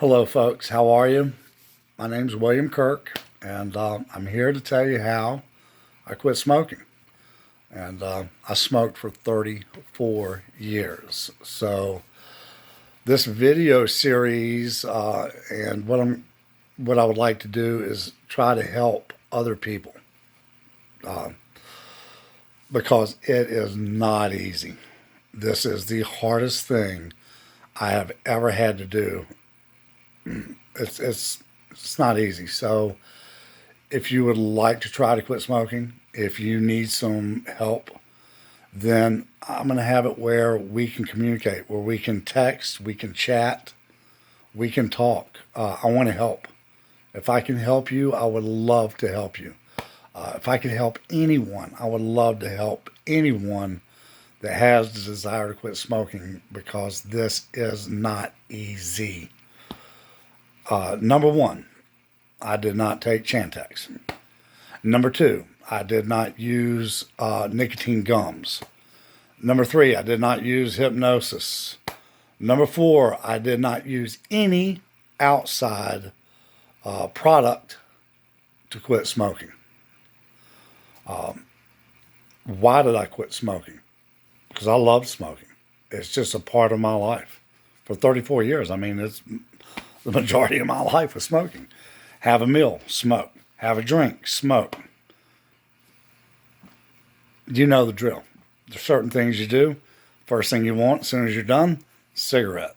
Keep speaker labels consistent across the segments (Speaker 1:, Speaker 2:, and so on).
Speaker 1: Hello, folks. How are you? My name's William Kirk, and I'm here to tell you how I quit smoking. And I smoked for 34 years. So this video series and what I would like to do is try to help other people because it is not easy. This is the hardest thing I have ever had to do. It's not easy. So if you would like to try to quit smoking, if you need some help, then I'm going to have it where we can communicate, where we can text, we can chat, we can talk. I want to help. If I can help you, I would love to help you. If I can help anyone, I would love to help anyone that has the desire to quit smoking because this is not easy. Number one, I did not take Chantix. Number two, I did not use nicotine gums. Number three, I did not use hypnosis. Number four, I did not use any outside product to quit smoking. Why did I quit smoking? Because I love smoking. It's just a part of my life. For 34 years, I mean, it's the majority of my life was smoking. Have a meal, smoke. Have a drink, smoke. You know the drill. There's certain things you do. First thing you want, as soon as you're done, cigarette.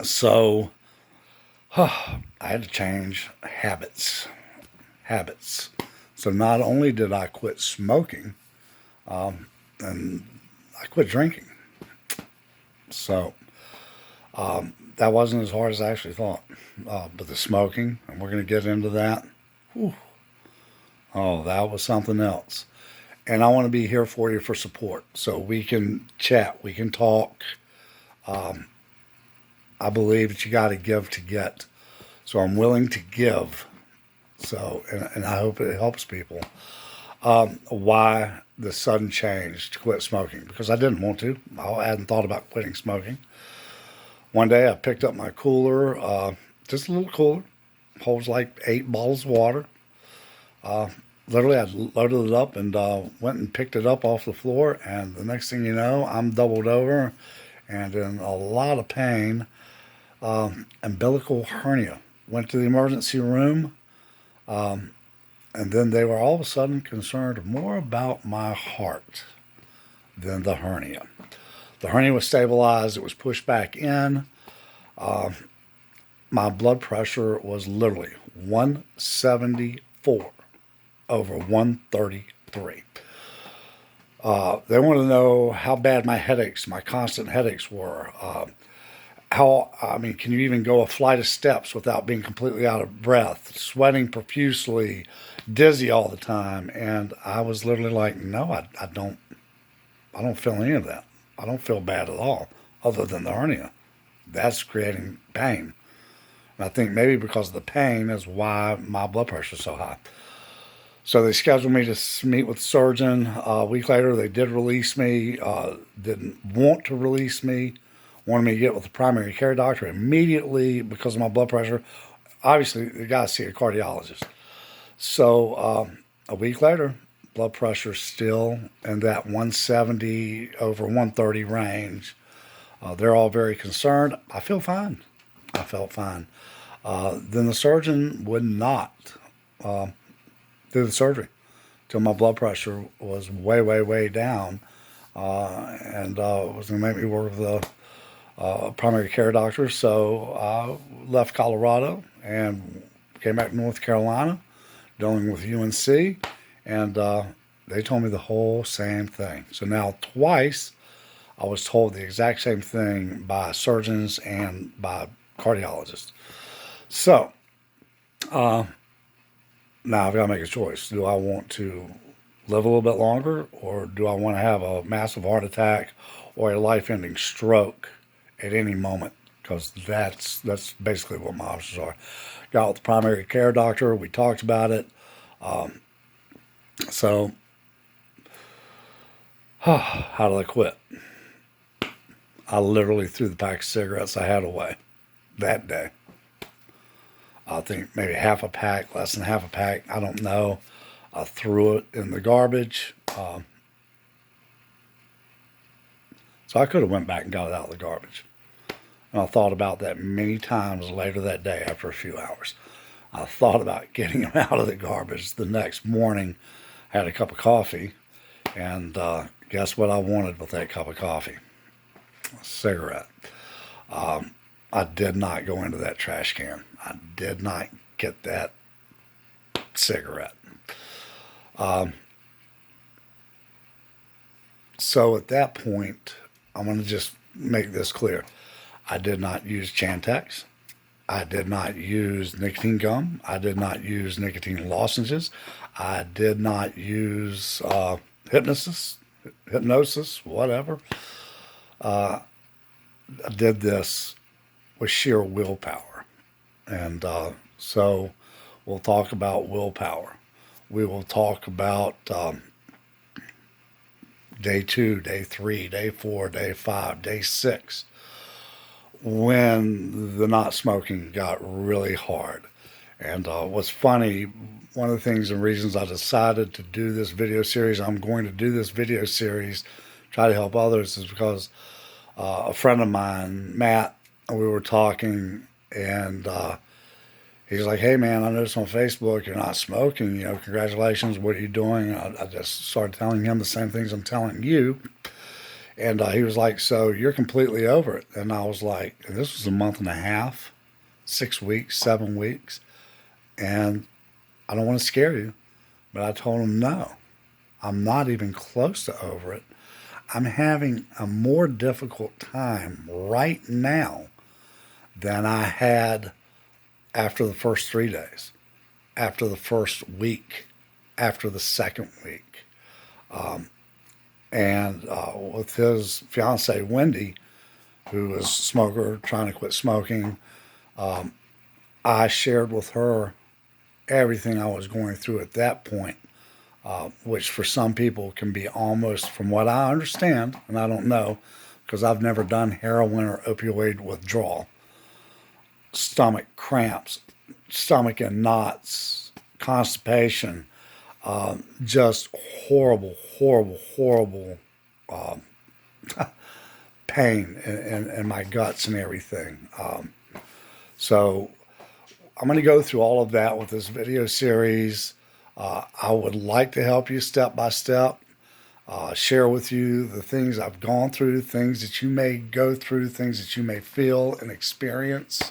Speaker 1: So I had to change habits. Habits. So not only did I quit smoking, and I quit drinking. So that wasn't as hard as I actually thought. But the smoking, and we're going to get into that. Whew. Oh, that was something else. And I want to be here for you for support. So we can chat, we can talk. I believe that you got to give to get. So I'm willing to give. So, and I hope it helps people. Why the sudden change to quit smoking? Because I didn't want to. I hadn't thought about quitting smoking. One day I picked up my cooler, just a little cooler, holds like 8 bottles of water. Literally, I loaded it up and went and picked it up off the floor. And the next thing you know, I'm doubled over and in a lot of pain. Umbilical hernia. Went to the emergency room. And then they were all of a sudden concerned more about my heart than the hernia. The hernia was stabilized. It was pushed back in. My blood pressure was literally 174 over 133. They wanted to know how bad my headaches, my constant headaches were. Can you even go a flight of steps without being completely out of breath, sweating profusely, dizzy all the time? And I was literally like, no, I don't feel any of that. I don't feel bad at all, other than the hernia. That's creating pain. And I think maybe because of the pain is why my blood pressure is so high. So they scheduled me to meet with the surgeon. A week later, they did release me. Didn't want to release me. Wanted me to get with the primary care doctor immediately because of my blood pressure. Obviously, they got to see a cardiologist. So a week later, blood pressure still in that 170 over 130 range. They're all very concerned. I feel fine. I felt fine. Then the surgeon would not do the surgery till my blood pressure was way, way, way down. And was going to make me work with a primary care doctor. So I left Colorado and came back to North Carolina, dealing with UNC. And they told me the whole same thing. So now twice I was told the exact same thing by surgeons and by cardiologists. So now I've got to make a choice. Do I want to live a little bit longer, or do I want to have a massive heart attack or a life-ending stroke at any moment? Because that's basically what my options are. Got with the primary care doctor. We talked about it. So how did I quit? I literally threw the pack of cigarettes I had away. that day. I think maybe half a pack, less than half a pack. I don't know. I threw it in the garbage. So I could have went back and got it out of the garbage. And I thought about that many times later that day after a few hours. I thought about getting them out of the garbage. The next morning, I had a cup of coffee. And guess what I wanted with that cup of coffee? A cigarette. I did not go into that trash can. I did not get that cigarette. So at that point, I'm going to just make this clear. I did not use Chantix. I did not use nicotine gum. I did not use nicotine lozenges. I did not use hypnosis, whatever. I did this with sheer willpower. And so we'll talk about willpower. We will talk about day 2, day 3, day 4, day 5, day 6, when the not smoking got really hard. And what's funny, one of the things and reasons I decided to do this video series, I'm going to do this video series, try to help others, is because a friend of mine, Matt, we were talking, and he's like, hey man, I noticed on Facebook you're not smoking, congratulations, what are you doing? I just started telling him the same things I'm telling you. And he was like, so you're completely over it. And I was like, and this was a month and a half, 6 weeks, 7 weeks. And I don't want to scare you, but I told him, no, I'm not even close to over it. I'm having a more difficult time right now than I had after the first 3 days, after the first week, after the second week. And with his fiancee, Wendy, who was a smoker, trying to quit smoking, I shared with her everything I was going through at that point, which for some people can be almost, from what I understand, and I don't know, because I've never done heroin or opioid withdrawal, stomach cramps, stomach in knots, constipation, just horrible pain in my guts and everything. So I'm going to go through all of that with this video series. I would like to help you step by step, share with you the things I've gone through, things that you may go through, things that you may feel and experience.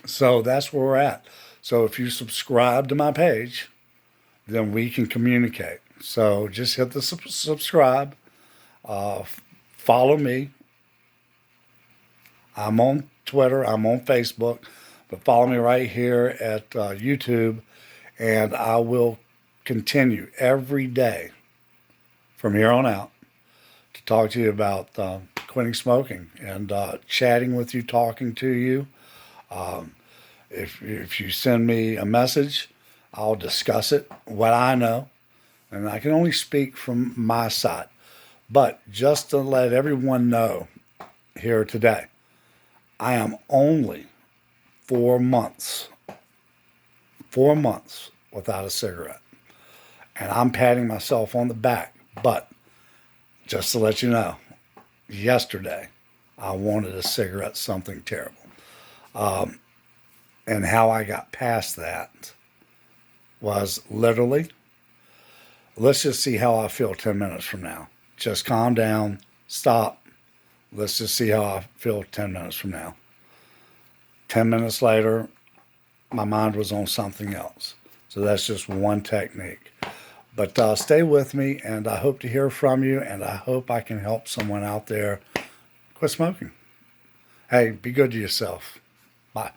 Speaker 1: So that's where we're at. So if you subscribe to my page, then we can communicate. So just hit the subscribe, follow me. I'm on Twitter, I'm on Facebook, but follow me right here at YouTube, and I will continue every day from here on out to talk to you about quitting smoking and chatting with you, talking to you. If you send me a message, I'll discuss it, what I know, and I can only speak from my side. But just to let everyone know here today, I am only 4 months without a cigarette. And I'm patting myself on the back. But just to let you know, yesterday I wanted a cigarette, something terrible. And how I got past that was literally, let's just see how I feel 10 minutes from now. Just calm down, stop. Let's just see how I feel 10 minutes from now. 10 minutes later, my mind was on something else. So that's just one technique. But stay with me, and I hope to hear from you, and I hope I can help someone out there quit smoking. Hey, be good to yourself. Bye.